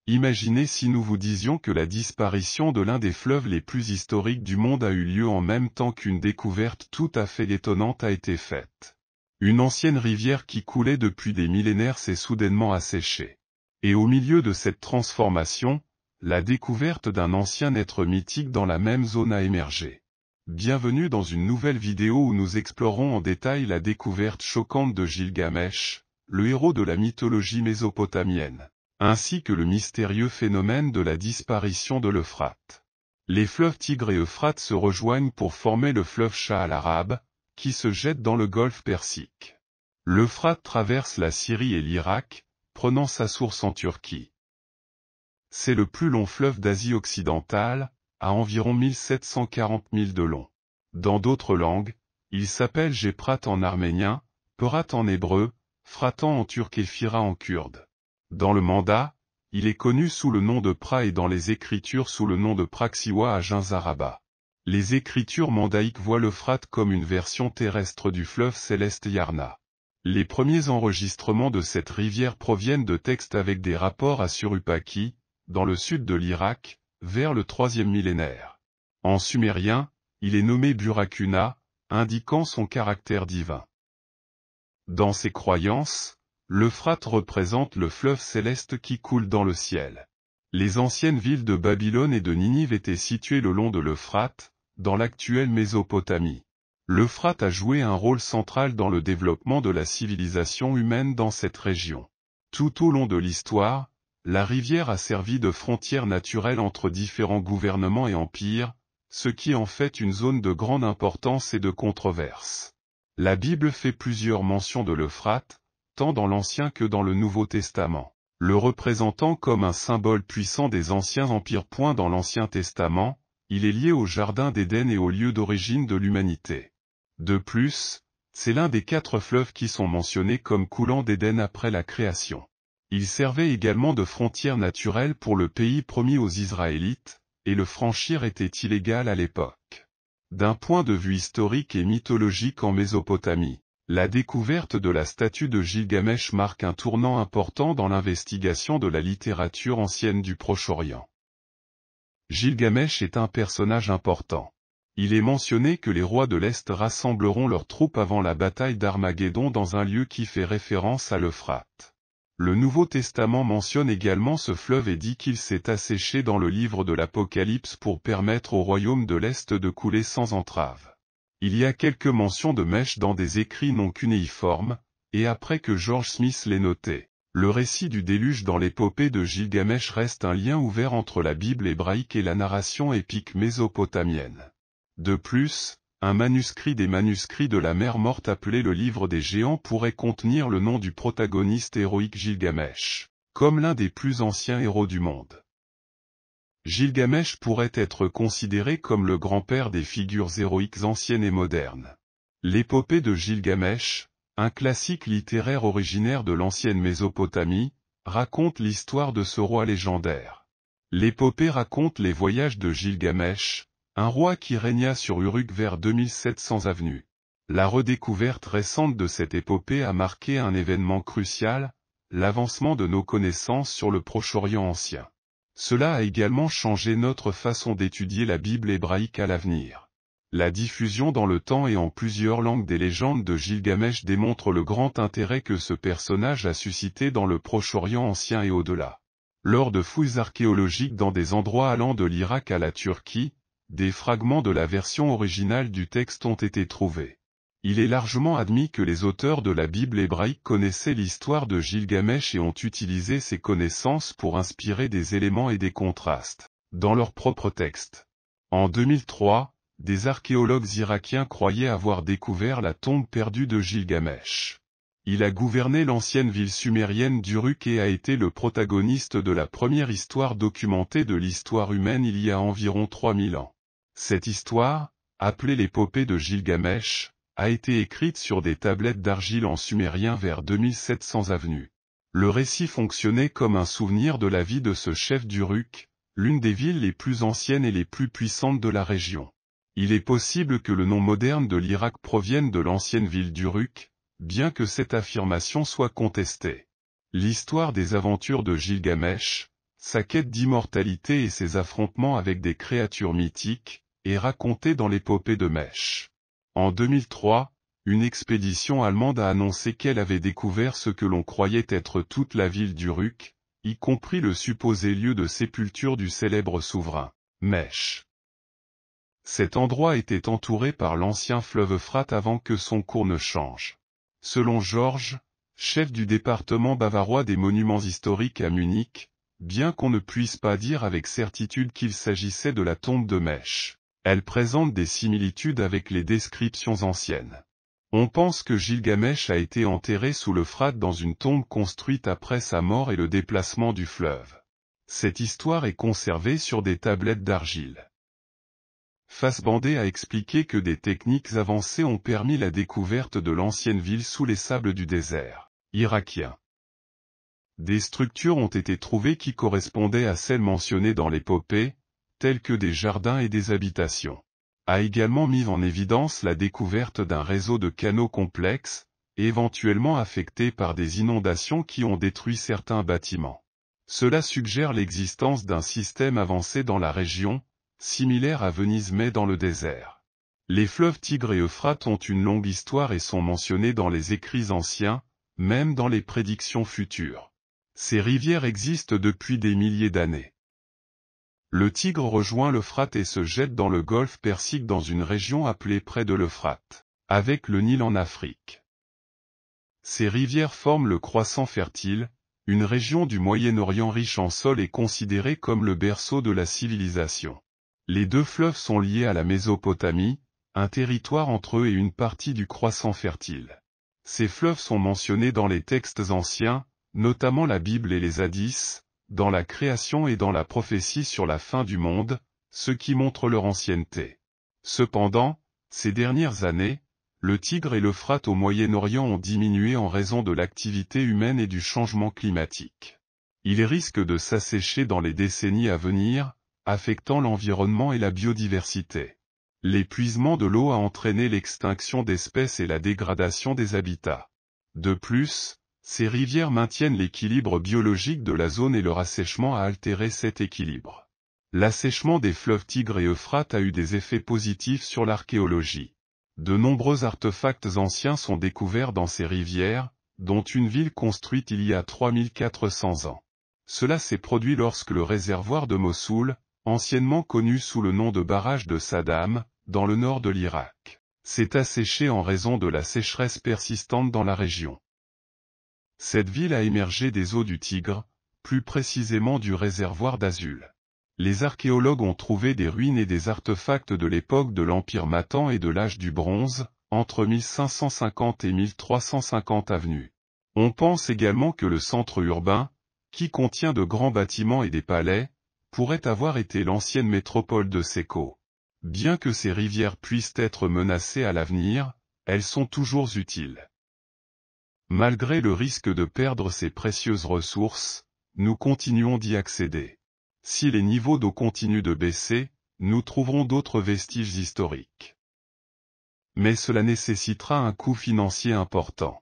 Imaginez si nous vous disions que la disparition de l'un des fleuves les plus historiques du monde a eu lieu en même temps qu'une découverte tout à fait étonnante a été faite. Une ancienne rivière qui coulait depuis des millénaires s'est soudainement asséchée. Et au milieu de cette transformation, la découverte d'un ancien être mythique dans la même zone a émergé. Bienvenue dans une nouvelle vidéo où nous explorons en détail la découverte choquante de Gilgamesh, le héros de la mythologie mésopotamienne, ainsi que le mystérieux phénomène de la disparition de l'Euphrate. Les fleuves Tigre et Euphrate se rejoignent pour former le fleuve Shah à l'arabe, qui se jette dans le golfe Persique. L'Euphrate traverse la Syrie et l'Irak, prenant sa source en Turquie. C'est le plus long fleuve d'Asie occidentale, à environ 1740 milles de long. Dans d'autres langues, il s'appelle Géprat en arménien, Peurat en hébreu, Fratan en turc et Fira en kurde. Dans le Manda, il est connu sous le nom de Pra et dans les écritures sous le nom de Praxiwa à Ginzaraba. Les écritures mandaïques voient l'Euphrate comme une version terrestre du fleuve céleste Yarna. Les premiers enregistrements de cette rivière proviennent de textes avec des rapports à Surupaki, dans le sud de l'Irak, vers le 3e millénaire. En sumérien, il est nommé Burakuna, indiquant son caractère divin. Dans ses croyances, l'Euphrate représente le fleuve céleste qui coule dans le ciel. Les anciennes villes de Babylone et de Ninive étaient situées le long de l'Euphrate, dans l'actuelle Mésopotamie. L'Euphrate a joué un rôle central dans le développement de la civilisation humaine dans cette région. Tout au long de l'histoire, la rivière a servi de frontière naturelle entre différents gouvernements et empires, ce qui en fait une zone de grande importance et de controverse. La Bible fait plusieurs mentions de l'Euphrate, tant dans l'Ancien que dans le Nouveau Testament, le représentant comme un symbole puissant des anciens empires. Dans l'Ancien Testament, il est lié au Jardin d'Éden et au lieu d'origine de l'humanité. De plus, c'est l'un des 4 fleuves qui sont mentionnés comme coulant d'Éden après la création. Il servait également de frontière naturelle pour le pays promis aux Israélites, et le franchir était illégal à l'époque. D'un point de vue historique et mythologique en Mésopotamie, la découverte de la statue de Gilgamesh marque un tournant important dans l'investigation de la littérature ancienne du Proche-Orient. Gilgamesh est un personnage important. Il est mentionné que les rois de l'Est rassembleront leurs troupes avant la bataille d'Armageddon dans un lieu qui fait référence à l'Euphrate. Le Nouveau Testament mentionne également ce fleuve et dit qu'il s'est asséché dans le livre de l'Apocalypse pour permettre au royaume de l'Est de couler sans entrave. Il y a quelques mentions de mèches dans des écrits non cunéiformes, et après que George Smith l'ait noté, le récit du déluge dans l'épopée de Gilgamesh reste un lien ouvert entre la Bible hébraïque et la narration épique mésopotamienne. De plus, un manuscrit des manuscrits de la mer morte appelé le Livre des Géants pourrait contenir le nom du protagoniste héroïque Gilgamesh, comme l'un des plus anciens héros du monde. Gilgamesh pourrait être considéré comme le grand-père des figures héroïques anciennes et modernes. L'épopée de Gilgamesh, un classique littéraire originaire de l'ancienne Mésopotamie, raconte l'histoire de ce roi légendaire. L'épopée raconte les voyages de Gilgamesh, un roi qui régna sur Uruk vers 2700 avenue. La redécouverte récente de cette épopée a marqué un événement crucial, l'avancement de nos connaissances sur le Proche-Orient ancien. Cela a également changé notre façon d'étudier la Bible hébraïque à l'avenir. La diffusion dans le temps et en plusieurs langues des légendes de Gilgamesh démontre le grand intérêt que ce personnage a suscité dans le Proche-Orient ancien et au-delà. Lors de fouilles archéologiques dans des endroits allant de l'Irak à la Turquie, des fragments de la version originale du texte ont été trouvés. Il est largement admis que les auteurs de la Bible hébraïque connaissaient l'histoire de Gilgamesh et ont utilisé ces connaissances pour inspirer des éléments et des contrastes dans leurs propres textes. En 2003, des archéologues irakiens croyaient avoir découvert la tombe perdue de Gilgamesh. Il a gouverné l'ancienne ville sumérienne d'Uruk et a été le protagoniste de la première histoire documentée de l'histoire humaine il y a environ 3000 ans. Cette histoire, appelée l'épopée de Gilgamesh, a été écrite sur des tablettes d'argile en sumérien vers 2700 avenue. Le récit fonctionnait comme un souvenir de la vie de ce chef d'Uruk, l'une des villes les plus anciennes et les plus puissantes de la région. Il est possible que le nom moderne de l'Irak provienne de l'ancienne ville d'Uruk, bien que cette affirmation soit contestée. L'histoire des aventures de Gilgamesh, sa quête d'immortalité et ses affrontements avec des créatures mythiques, est racontée dans l'épopée de Mèche. En 2003, une expédition allemande a annoncé qu'elle avait découvert ce que l'on croyait être toute la ville d'Uruk, y compris le supposé lieu de sépulture du célèbre souverain, Mèche. Cet endroit était entouré par l'ancien fleuve Euphrate avant que son cours ne change. Selon Georges, chef du département bavarois des monuments historiques à Munich, bien qu'on ne puisse pas dire avec certitude qu'il s'agissait de la tombe de Mèche, elle présente des similitudes avec les descriptions anciennes. On pense que Gilgamesh a été enterré sous l'Euphrate dans une tombe construite après sa mort et le déplacement du fleuve. Cette histoire est conservée sur des tablettes d'argile. Fassbender a expliqué que des techniques avancées ont permis la découverte de l'ancienne ville sous les sables du désert irakien. Des structures ont été trouvées qui correspondaient à celles mentionnées dans l'épopée, telles que des jardins et des habitations. A également mis en évidence la découverte d'un réseau de canaux complexes, éventuellement affectés par des inondations qui ont détruit certains bâtiments. Cela suggère l'existence d'un système avancé dans la région, similaire à Venise mais dans le désert. Les fleuves Tigre et Euphrate ont une longue histoire et sont mentionnés dans les écrits anciens, même dans les prédictions futures. Ces rivières existent depuis des milliers d'années. Le Tigre rejoint l'Euphrate et se jette dans le golfe Persique dans une région appelée près de l'Euphrate, avec le Nil en Afrique. Ces rivières forment le Croissant fertile, une région du Moyen-Orient riche en sol et considérée comme le berceau de la civilisation. Les deux fleuves sont liés à la Mésopotamie, un territoire entre eux et une partie du Croissant fertile. Ces fleuves sont mentionnés dans les textes anciens, notamment la Bible et les hadiths, dans la création et dans la prophétie sur la fin du monde, ce qui montre leur ancienneté. Cependant, ces dernières années, le Tigre et l'Euphrate au Moyen-Orient ont diminué en raison de l'activité humaine et du changement climatique. Ils risquent de s'assécher dans les décennies à venir, affectant l'environnement et la biodiversité. L'épuisement de l'eau a entraîné l'extinction d'espèces et la dégradation des habitats. De plus, ces rivières maintiennent l'équilibre biologique de la zone et leur assèchement a altéré cet équilibre. L'assèchement des fleuves Tigre et Euphrate a eu des effets positifs sur l'archéologie. De nombreux artefacts anciens sont découverts dans ces rivières, dont une ville construite il y a 3400 ans. Cela s'est produit lorsque le réservoir de Mossoul, anciennement connu sous le nom de barrage de Saddam, dans le nord de l'Irak, s'est asséché en raison de la sécheresse persistante dans la région. Cette ville a émergé des eaux du Tigre, plus précisément du réservoir d'Azul. Les archéologues ont trouvé des ruines et des artefacts de l'époque de l'Empire Matan et de l'âge du Bronze, entre 1550 et 1350 avenues. On pense également que le centre urbain, qui contient de grands bâtiments et des palais, pourrait avoir été l'ancienne métropole de Sekko. Bien que ces rivières puissent être menacées à l'avenir, elles sont toujours utiles. Malgré le risque de perdre ces précieuses ressources, nous continuons d'y accéder. Si les niveaux d'eau continuent de baisser, nous trouverons d'autres vestiges historiques. Mais cela nécessitera un coût financier important.